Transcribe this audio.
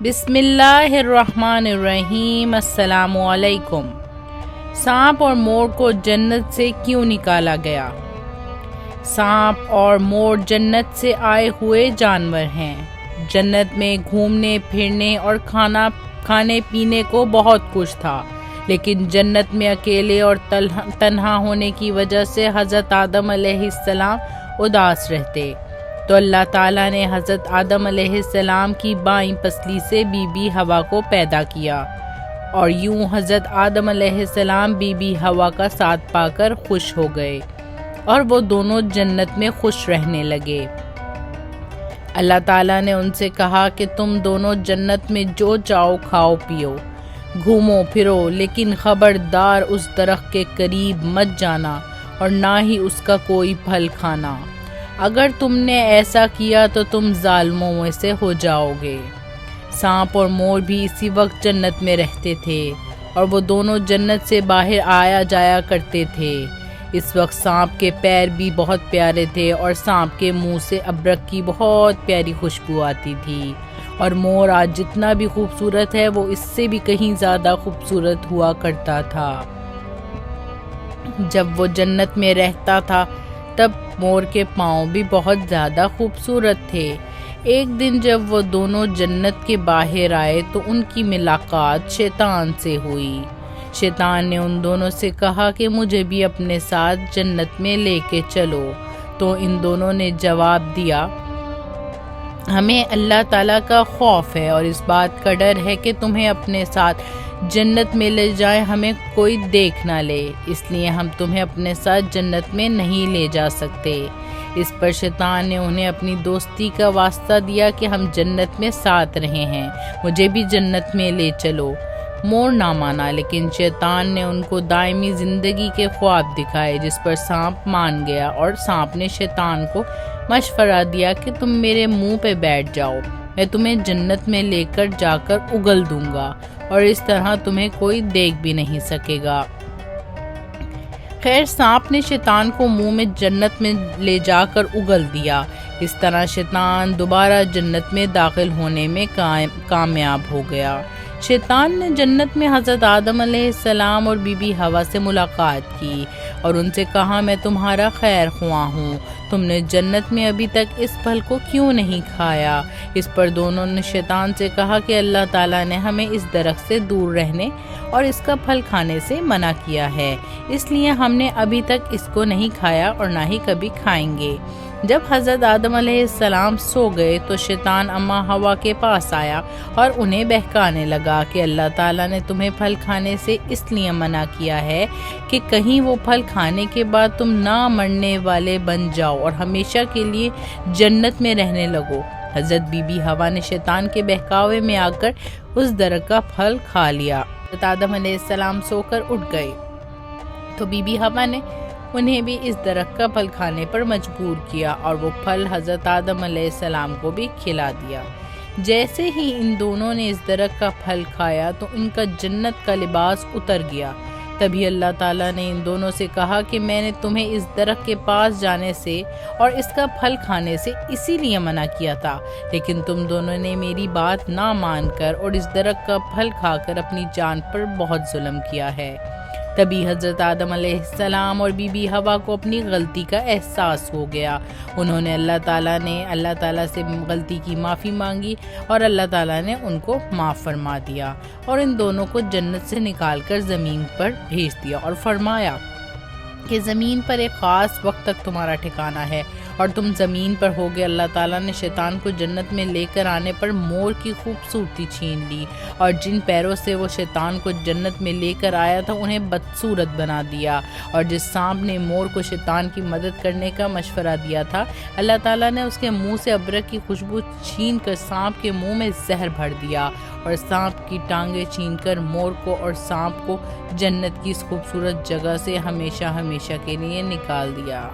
بسم اللہ الرحمن الرحیم۔ السلام علیکم۔ سانپ اور مور کو جنت سے کیوں نکالا گیا؟ سانپ اور مور جنت سے آئے ہوئے جانور ہیں۔ جنت میں گھومنے پھرنے اور کھانے پینے کو بہت کچھ تھا، لیکن جنت میں اکیلے اور تنہا ہونے کی وجہ سے حضرت آدم علیہ السلام اداس رہتے، تو اللہ تعالیٰ نے حضرت آدم علیہ السلام کی بائیں پسلی سے بی بی حوا کو پیدا کیا، اور یوں حضرت آدم علیہ السلام بی بی حوا کا ساتھ پا کر خوش ہو گئے، اور وہ دونوں جنت میں خوش رہنے لگے۔ اللہ تعالیٰ نے ان سے کہا کہ تم دونوں جنت میں جو چاہو کھاؤ پیو، گھومو پھرو، لیکن خبردار اس درخت کے قریب مت جانا اور نہ ہی اس کا کوئی پھل کھانا۔ اگر تم نے ایسا کیا تو تم ظالموں میں سے ہو جاؤ گے۔ سانپ اور مور بھی اسی وقت جنت میں رہتے تھے، اور وہ دونوں جنت سے باہر آیا جایا کرتے تھے۔ اس وقت سانپ کے پیر بھی بہت پیارے تھے، اور سانپ کے منہ سے ابرک کی بہت پیاری خوشبو آتی تھی، اور مور آج جتنا بھی خوبصورت ہے وہ اس سے بھی کہیں زیادہ خوبصورت ہوا کرتا تھا۔ جب وہ جنت میں رہتا تھا تب مور کے پاؤں بھی بہت زیادہ خوبصورت تھے۔ ایک دن جب وہ دونوں جنت کے باہر آئے تو ان کی ملاقات شیطان سے ہوئی۔ شیطان نے ان دونوں سے کہا کہ مجھے بھی اپنے ساتھ جنت میں لے کے چلو، تو ان دونوں نے جواب دیا، ہمیں اللہ تعالیٰ کا خوف ہے اور اس بات کا ڈر ہے کہ تمہیں اپنے ساتھ جنت میں لے جائیں ہمیں کوئی دیکھ نہ لے، اس لیے ہم تمہیں اپنے ساتھ جنت میں نہیں لے جا سکتے۔ اس پر شیطان نے انہیں اپنی دوستی کا واسطہ دیا کہ ہم جنت میں ساتھ رہے ہیں، مجھے بھی جنت میں لے چلو۔ مور نہ مانا، لیکن شیطان نے ان کو دائمی زندگی کے خواب دکھائے، جس پر سانپ مان گیا، اور سانپ نے شیطان کو مشورہ دیا کہ تم میرے منہ پہ بیٹھ جاؤ، میں تمہیں جنت میں لے کر جا کر اگل دوں گا، اور اس طرح تمہیں کوئی دیکھ بھی نہیں سکے گا۔ خیر، سانپ نے شیطان کو منہ میں جنت میں لے جا کر اگل دیا۔ اس طرح شیطان دوبارہ جنت میں داخل ہونے میں کامیاب ہو گیا۔ شیطان نے جنت میں حضرت آدم علیہ السلام اور بی بی حوا سے ملاقات کی اور ان سے کہا، میں تمہارا خیر خواہ ہوں، تم نے جنت میں ابھی تک اس پھل کو کیوں نہیں کھایا؟ اس پر دونوں نے شیطان سے کہا کہ اللہ تعالیٰ نے ہمیں اس درخت سے دور رہنے اور اس کا پھل کھانے سے منع کیا ہے، اس لیے ہم نے ابھی تک اس کو نہیں کھایا اور نہ ہی کبھی کھائیں گے۔ جب حضرت آدم علیہ السلام سو گئے تو شیطان اماں حوا کے پاس آیا اور انہیں بہکانے لگا کہ اللہ تعالیٰ نے تمہیں پھل کھانے سے اس لیے منع کیا ہے کہ کہیں وہ پھل کھانے کے بعد تم نہ مرنے والے بن جاؤ اور ہمیشہ کے لیے جنت میں رہنے لگو۔ حضرت بی بی حوا نے شیطان کے بہکاوے میں آ کر اس درخت کا پھل کھا لیا۔ حضرت آدم علیہ السلام سو کر اٹھ گئے تو بی بی حوا نے انہیں بھی اس درخت کا پھل کھانے پر مجبور کیا، اور وہ پھل حضرت آدم علیہ السلام کو بھی کھلا دیا۔ جیسے ہی ان دونوں نے اس درخت کا پھل کھایا تو ان کا جنت کا لباس اتر گیا۔ تبھی اللہ تعالیٰ نے ان دونوں سے کہا کہ میں نے تمہیں اس درخت کے پاس جانے سے اور اس کا پھل کھانے سے اسی لیے منع کیا تھا، لیکن تم دونوں نے میری بات نہ مان کر اور اس درخت کا پھل کھا کر اپنی جان پر بہت ظلم کیا ہے۔ تبھی حضرت آدم علیہ السلام اور بی بی حوا کو اپنی غلطی کا احساس ہو گیا۔ انہوں نے اللہ تعالیٰ سے غلطی کی معافی مانگی اور اللہ تعالیٰ نے ان کو معاف فرما دیا، اور ان دونوں کو جنت سے نکال کر زمین پر بھیج دیا اور فرمایا کہ زمین پر ایک خاص وقت تک تمہارا ٹھکانہ ہے اور تم زمین پر ہوگے۔ اللہ تعالیٰ نے شیطان کو جنت میں لے کر آنے پر مور کی خوبصورتی چھین لی، اور جن پیروں سے وہ شیطان کو جنت میں لے کر آیا تھا انہیں بدصورت بنا دیا، اور جس سانپ نے مور کو شیطان کی مدد کرنے کا مشورہ دیا تھا، اللہ تعالیٰ نے اس کے منہ سے ابرک کی خوشبو چھین کر سانپ کے منہ میں زہر بھر دیا، اور سانپ کی ٹانگیں چھین کر مور کو اور سانپ کو جنت کی اس خوبصورت جگہ سے ہمیشہ کے لیے نکال دیا۔